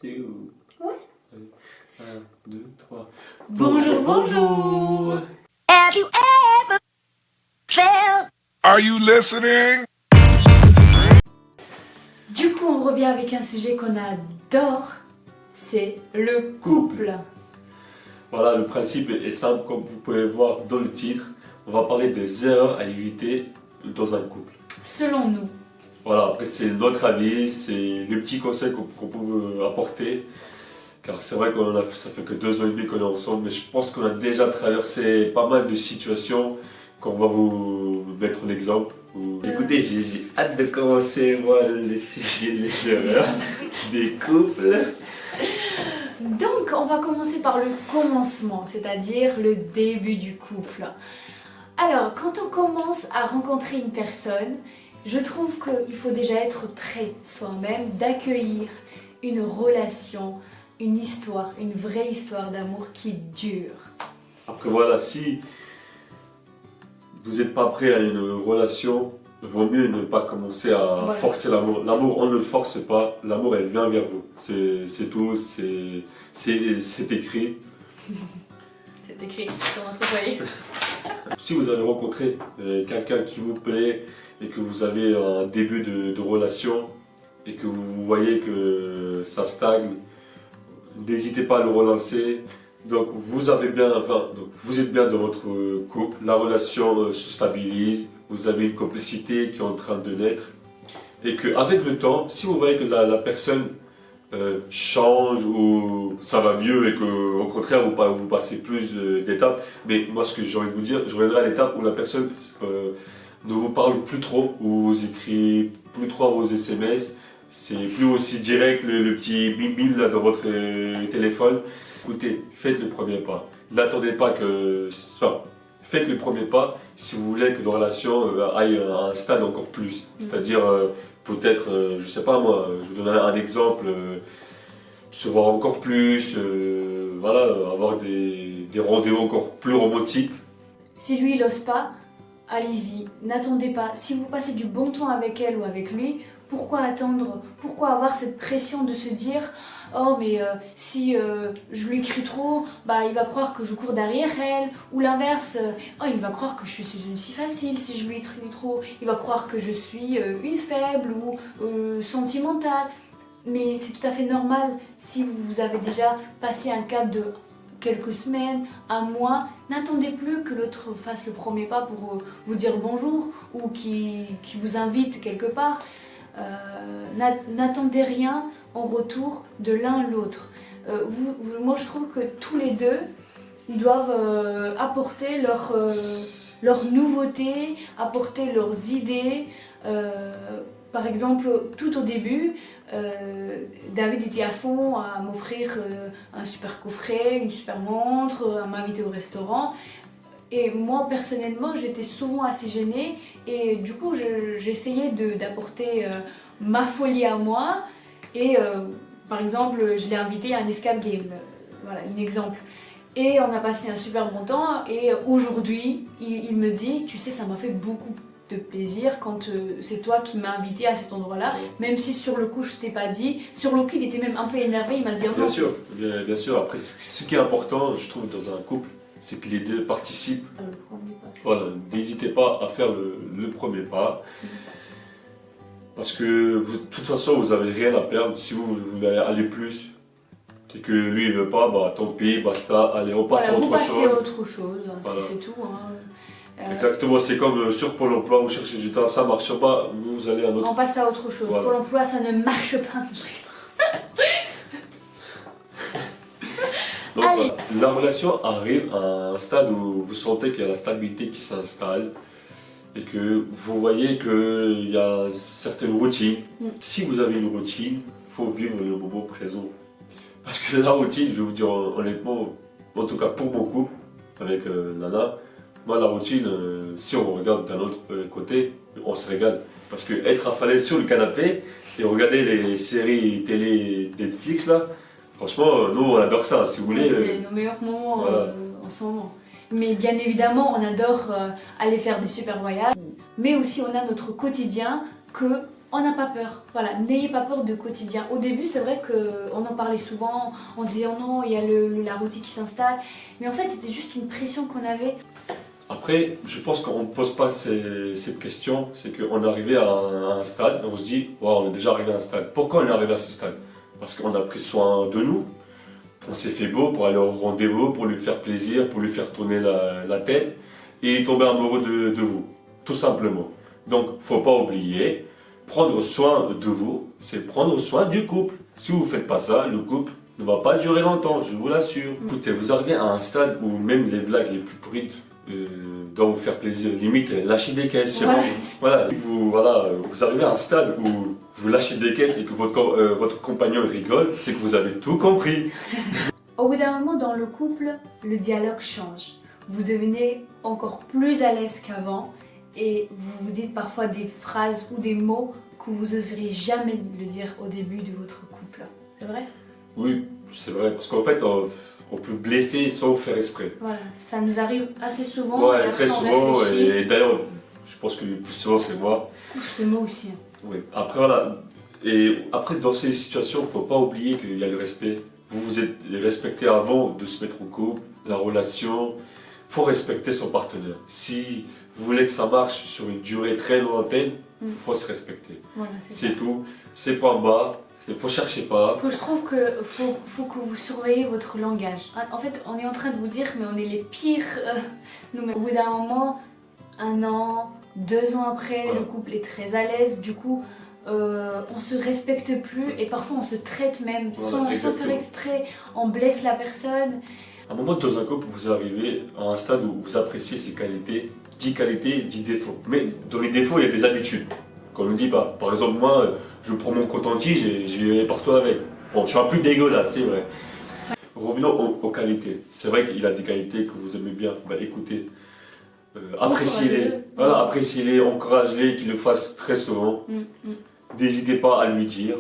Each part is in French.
C'est où? Ouais. 1, 2, 3. Bonjour, bonjour. Have you ever felt? Are you listening? Du coup, on revient avec un sujet qu'on adore, c'est le couple. Voilà, le principe est simple, comme vous pouvez voir dans le titre. On va parler des erreurs à éviter dans un couple. Selon nous. Voilà, après c'est notre avis, c'est les petits conseils qu'on peut apporter. Car c'est vrai ça fait que 2 ans et demi qu'on est ensemble, mais je pense qu'on a déjà traversé pas mal de situations qu'on va vous mettre en exemple. Écoutez, j'ai hâte de commencer moi le sujet des erreurs des couples. Donc, on va commencer par le commencement, c'est-à-dire le début du couple. Alors, quand on commence à rencontrer une personne, je trouve qu'il faut déjà être prêt soi-même d'accueillir une relation, une histoire, une vraie histoire d'amour qui dure. Après voilà, si vous n'êtes pas prêt à une relation, il vaut mieux ne pas commencer à forcer l'amour. L'amour, on ne le force pas, l'amour elle vient vers vous. C'est tout, c'est écrit. C'est écrit sur notre foyer. Si vous avez rencontré quelqu'un qui vous plaît et que vous avez un début de relation et que vous voyez que ça stagne, n'hésitez pas à le relancer. Donc vous êtes bien dans votre couple, la relation se stabilise, vous avez une complicité qui est en train de naître et qu'avec le temps, si vous voyez que la personne change ou ça va mieux et qu'au contraire vous passez plus d'étapes, mais moi ce que j'ai envie de vous dire, je reviendrai à l'étape où la personne ne vous parle plus trop, ou vous écrit plus trop à vos SMS, c'est plus aussi direct le petit bim bim là dans votre téléphone. Écoutez, faites le premier pas. N'attendez pas que... Enfin, faites le premier pas si vous voulez que la relation aille à un stade encore plus. C'est-à-dire, peut-être, je sais pas moi, je vous donne un exemple, se voir encore plus, voilà, avoir des rendez-vous encore plus romantiques. Si lui il n'ose pas, allez-y, n'attendez pas. Si vous passez du bon temps avec elle ou avec lui, pourquoi attendre? Pourquoi avoir cette pression de se dire « Oh mais si je lui écris trop, bah, il va croire que je cours derrière elle » ou l'inverse « Oh il va croire que je suis une fille facile si je lui écris trop, il va croire que je suis une faible ou sentimentale ». Mais c'est tout à fait normal si vous avez déjà passé un cap de quelques semaines, un mois, n'attendez plus que l'autre fasse le premier pas pour vous dire bonjour ou qui vous invite quelque part. N'attendez rien en retour de l'un l'autre. Moi je trouve que tous les deux, ils doivent apporter leur nouveauté, apporter leurs idées. Par exemple, tout au début, David était à fond à m'offrir un super coffret, une super montre, à m'inviter au restaurant. Et moi, personnellement, j'étais souvent assez gênée et du coup, j'essayais d'apporter ma folie à moi. Et par exemple, je l'ai invité à un escape game, voilà, un exemple. Et on a passé un super bon temps et aujourd'hui, il me dit, tu sais, ça m'a fait beaucoup de plaisir quand c'est toi qui m'as invité à cet endroit-là, même si sur le coup je t'ai pas dit, sur le coup il était même un peu énervé, il m'a dit bien sûr, bien sûr, après ce qui est important je trouve dans un couple, c'est que les deux participent. Voilà, n'hésitez pas à faire le premier pas, parce que de toute façon vous n'avez rien à perdre. Si vous voulez aller plus et que lui il veut pas, bah tant pis, basta, allez on passe à autre chose. Vous passez à autre chose, voilà. c'est tout. Hein. Exactement, c'est comme sur Pôle emploi, vous cherchez du taf, ça marche pas, vous allez à un autre. On passe à autre chose. Voilà. Pôle emploi, ça ne marche pas. Donc la relation arrive à un stade où vous sentez qu'il y a la stabilité qui s'installe et que vous voyez qu'il y a certaines routines. Si vous avez une routine, il faut vivre le moment présent. Parce que la routine, je vais vous dire honnêtement, en tout cas pour mon couple, avec Nana, moi, la routine, si on regarde d'un autre côté, on se régale. Parce que être affalé sur le canapé et regarder les séries télé Netflix, là, franchement, nous, on adore ça, si vous voulez. C'est nos meilleurs moments voilà. en ce moment. Mais bien évidemment, on adore aller faire des super voyages. Mais aussi, on a notre quotidien que on n'a pas peur. Voilà, n'ayez pas peur du quotidien. Au début, c'est vrai qu'on en parlait souvent, on disait oh non, il y a la routine qui s'installe. Mais en fait, c'était juste une pression qu'on avait. Après, je pense qu'on ne pose pas cette question, c'est qu'on est arrivé à un stade, et on se dit, wow, on est déjà arrivé à un stade. Pourquoi on est arrivé à ce stade? Parce qu'on a pris soin de nous, on s'est fait beau pour aller au rendez-vous, pour lui faire plaisir, pour lui faire tourner la tête, et il est tombé amoureux de vous, tout simplement. Donc, il ne faut pas oublier, prendre soin de vous, c'est prendre soin du couple. Si vous ne faites pas ça, le couple ne va pas durer longtemps, je vous l'assure. Écoutez, vous arrivez à un stade où même les blagues les plus pourrites doivent vous faire plaisir, limite lâcher des caisses. Vous arrivez à un stade où vous lâchez des caisses et que votre compagnon rigole, c'est que vous avez tout compris. Au bout d'un moment dans le couple, le dialogue change. Vous devenez encore plus à l'aise qu'avant et vous vous dites parfois des phrases ou des mots que vous n'oseriez jamais le dire au début de votre couple. C'est vrai? Oui, c'est vrai, parce qu'en fait, on peut blesser sans faire exprès. Voilà, ça nous arrive assez souvent. Ouais, et après, très on souvent, réfléchit. et d'ailleurs, je pense que le plus souvent c'est moi. C'est moi aussi. Oui. Après, voilà. Et après, dans ces situations, il ne faut pas oublier qu'il y a le respect. Vous vous êtes respecté avant de se mettre en couple, la relation. Il faut respecter son partenaire. Si vous voulez que ça marche sur une durée très lointaine, il faut se respecter. Voilà, c'est C'est tout. C'est point bas. Il ne faut chercher pas. Je trouve que faut que vous surveillez votre langage. En fait, on est en train de vous dire, mais on est les pires. Nous, mais au bout d'un moment, 1 an, 2 ans après, Voilà. le couple est très à l'aise. Du coup, on se respecte plus et parfois on se traite même sans faire exactement. exprès. On blesse la personne. À un moment dans un couple, vous arrivez à un stade où vous appréciez ses qualités, 10 qualités, 10 défauts. Mais dans les défauts, il y a des habitudes qu'on ne dit pas. Par exemple, moi, je prends mon coton-tige et je vais partout avec. Bon, je suis un peu dégueulasse, c'est vrai. Revenons aux qualités. C'est vrai qu'il a des qualités que vous aimez bien. Bah, écoutez, appréciez-les. Voilà, appréciez-les, encouragez-les, qu'il le fasse très souvent. N'hésitez pas à lui dire.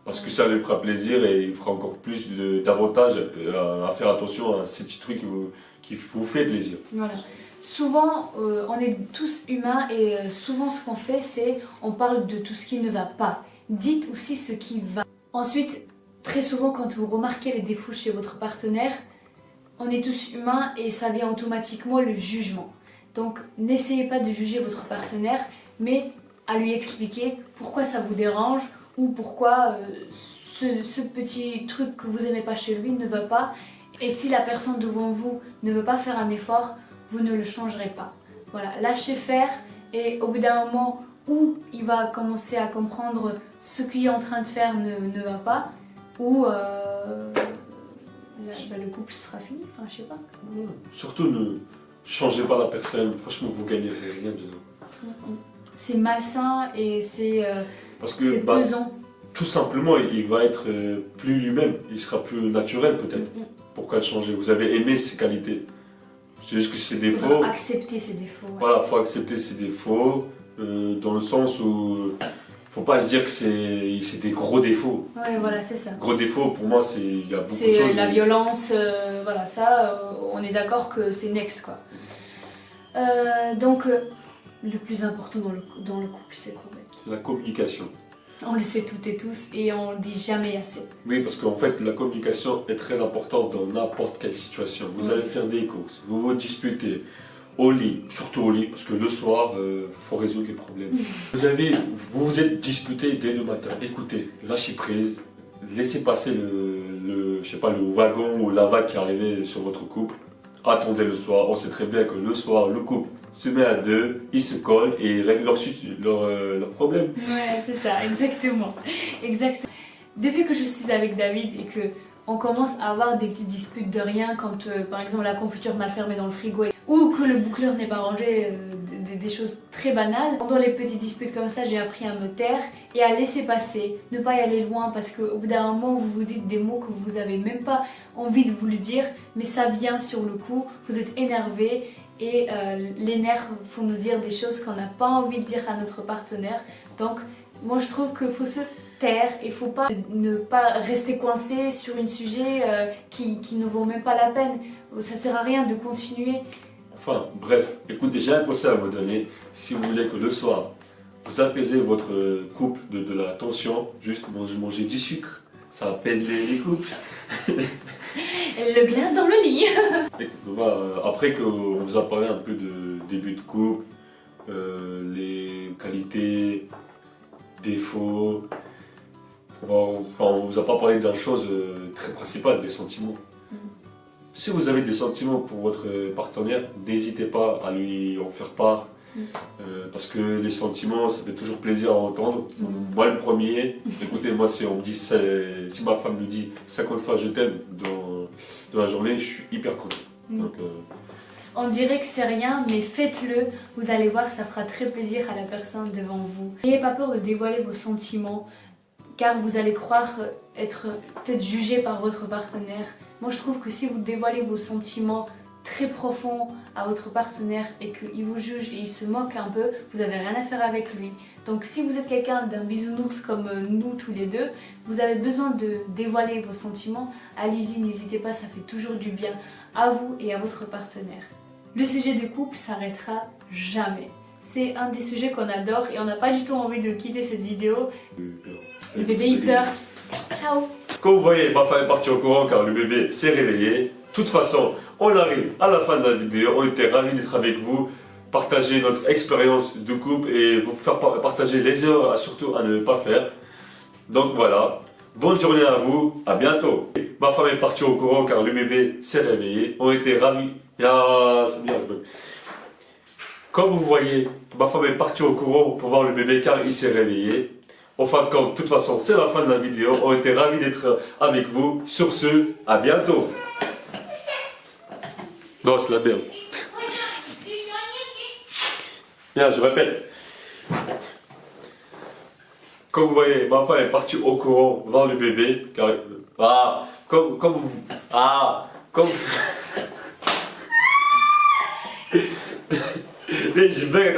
Parce que ça lui fera plaisir et il fera encore plus d'avantages à faire attention à ces petits trucs qui vous fait plaisir. Voilà. Souvent, on est tous humains et souvent ce qu'on fait, c'est on parle de tout ce qui ne va pas. Dites aussi ce qui va. Ensuite, très souvent, quand vous remarquez les défauts chez votre partenaire, on est tous humains et ça vient automatiquement le jugement. Donc, n'essayez pas de juger votre partenaire, mais à lui expliquer pourquoi ça vous dérange ou pourquoi ce petit truc que vous n'aimez pas chez lui ne va pas. Et si la personne devant vous ne veut pas faire un effort, vous ne le changerez pas. Voilà, lâchez faire et au bout d'un moment où il va commencer à comprendre ce qu'il est en train de faire ne va pas, ou le couple sera fini, enfin je sais pas. Surtout ne changez pas la personne, franchement vous gagnerez rien dedans. C'est malsain et c'est Parce que pesant. tout simplement il va être plus lui-même, il sera plus naturel peut-être. Pourquoi le changer? Vous avez aimé ses qualités. C'est juste que ses Il défauts. faudra accepter ses défauts. Ouais. Voilà, il faut accepter ses défauts, dans le sens où il faut pas se dire que c'est des gros défauts. Ouais, voilà, c'est ça. Gros défauts, pour moi, il y a beaucoup de C'est choses. la violence, voilà, ça, on est d'accord que c'est next, quoi. Donc, le plus important dans le couple, c'est quoi? C'est la communication. On le sait toutes et tous et on le dit jamais assez. Oui, parce qu'en fait, la communication est très importante dans n'importe quelle situation. Vous allez faire des courses, vous vous disputez au lit, surtout au lit, parce que le soir, faut résoudre les problèmes. Vous vous êtes disputé dès le matin. Écoutez, lâchez prise, laissez passer je sais pas, le wagon ou la vague qui est arrivée sur votre couple. Attendez le soir. On sait très bien que le soir, le couple se met à deux, ils se collent et ils règlent leur problème. Ouais, c'est ça, exactement. Exactement. Depuis que je suis avec David et que on commence à avoir des petites disputes de rien quand par exemple la confiture mal fermée dans le frigo ou que le boucleur n'est pas rangé, des choses très banales. Pendant les petites disputes comme ça, j'ai appris à me taire et à laisser passer, ne pas y aller loin parce qu'au bout d'un moment vous vous dites des mots que vous n'avez même pas envie de vous le dire, mais ça vient sur le coup, vous êtes énervé et les nerfs font nous dire des choses qu'on n'a pas envie de dire à notre partenaire. Donc moi je trouve qu'il faut se taire et il ne faut pas ne pas rester coincé sur un sujet qui ne vaut même pas la peine. Ça sert à rien de continuer. Enfin, bref, écoutez, j'ai un conseil à vous donner. Si vous voulez que le soir, vous apaisez votre couple de la tension, juste manger du sucre, ça apaise les couples. Le glace dans le lit. Et, voilà, après qu'on vous a parlé un peu de début de couple, les qualités, défauts, on vous a pas parlé d'une chose très principale, les sentiments. Si vous avez des sentiments pour votre partenaire, n'hésitez pas à lui en faire part. Parce que les sentiments, ça fait toujours plaisir à entendre. Moi le premier, écoutez, moi si on me dit, si ma femme me dit 50 fois je t'aime dans la journée, je suis hyper content. Donc, On dirait que c'est rien, mais faites-le. Vous allez voir que ça fera très plaisir à la personne devant vous. N'ayez pas peur de dévoiler vos sentiments, car vous allez croire être peut-être jugé par votre partenaire. Moi je trouve que si vous dévoilez vos sentiments très profonds à votre partenaire et qu'il vous juge et il se moque un peu, vous n'avez rien à faire avec lui. Donc si vous êtes quelqu'un d'un bisounours comme nous tous les deux, vous avez besoin de dévoiler vos sentiments, allez-y, n'hésitez pas, ça fait toujours du bien à vous et à votre partenaire. Le sujet du couple s'arrêtera jamais. C'est un des sujets qu'on adore et on n'a pas du tout envie de quitter cette vidéo. Le bébé il pleure. Ciao. Comme vous voyez, ma femme est partie au courant car le bébé s'est réveillé. De toute façon, on arrive à la fin de la vidéo. On était ravis d'être avec vous, partager notre expérience de couple et vous faire partager les erreurs surtout à ne pas faire. Donc voilà, bonne journée à vous, à bientôt. Ma femme est partie au courant car le bébé s'est réveillé. On était ravis. Ah, c'est bien. Comme vous voyez, ma femme est partie au courant pour voir le bébé car il s'est réveillé. En fin de compte, de toute façon, c'est la fin de la vidéo. On était ravis d'être avec vous. Sur ce, à bientôt. Non, c'est la merde. Bien, je répète. Comme vous voyez, ma femme est partie au courant voir le bébé. Car, Mais j'ai bien...